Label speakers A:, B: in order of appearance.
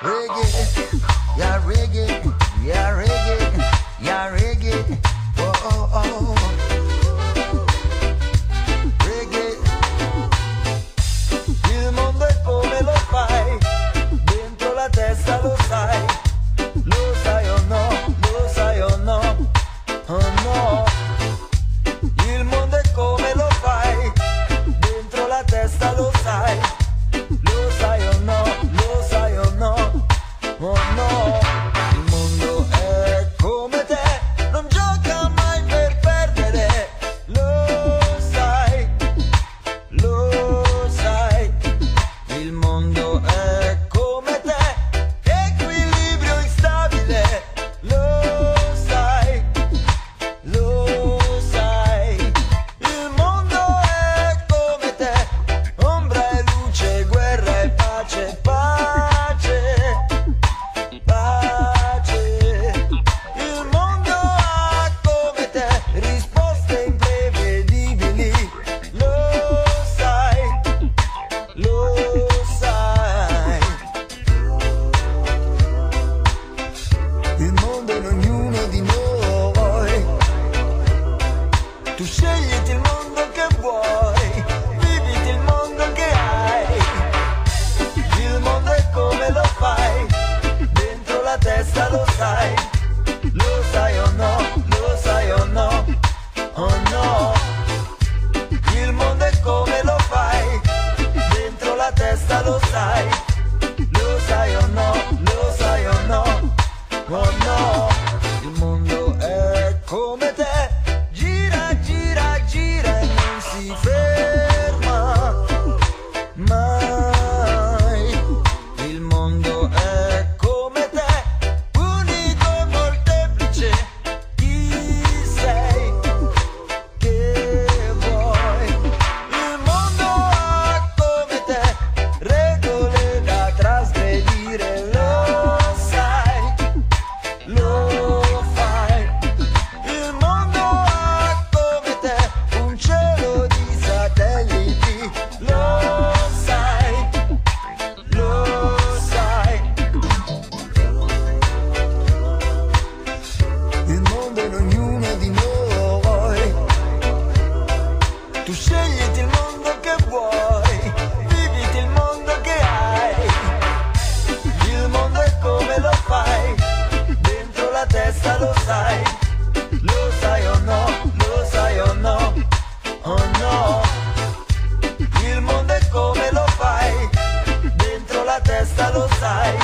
A: Reggae, yeah reggae, yeah reggae, yeah reggae, oh oh oh. Reggae, il mondo è come lo fai, dentro la testa lo sai o no, lo sai o no, oh no. Il mondo è come lo fai, dentro la testa lo sai o no, lo sai o no, oh no. Il mondo è come te, non gioca mai per perdere, lo sai, lo sai. Il mondo è come te, equilibrio instabile, lo sai, lo sai. Il mondo è come te, ombra e luce, guerra e pace, pace, pace. Il mondo ha come te risposte imprevedibili, lo sai, lo sai. Il mondo è in ognuno di noi, tu scegliti il mondo che vuoi, viviti il mondo che hai. Il mondo è come lo fai, dentro la testa lo sai o no, lo sai o no, oh no. Il mondo è come lo fai, dentro la testa lo sai o no, lo sai o no, oh no. Il mondo è come te, gira, gira, gira e non si ferma mai. Il mondo è come te, unico e molteplice, chi sei, che vuoi. Il mondo ha come te regole da trasgredire, lo sai, lo fai. Il mondo ha come te un cielo di satelliti, lo sai, lo sai. Il mondo è in ognuno di noi, tu scegliti il mondo che vuoi, viviti il mondo che hai. Il mondo è come lo fai, dentro la testa lo sai o no, lo sai o no, oh no. Il mondo è come lo fai, dentro la testa lo sai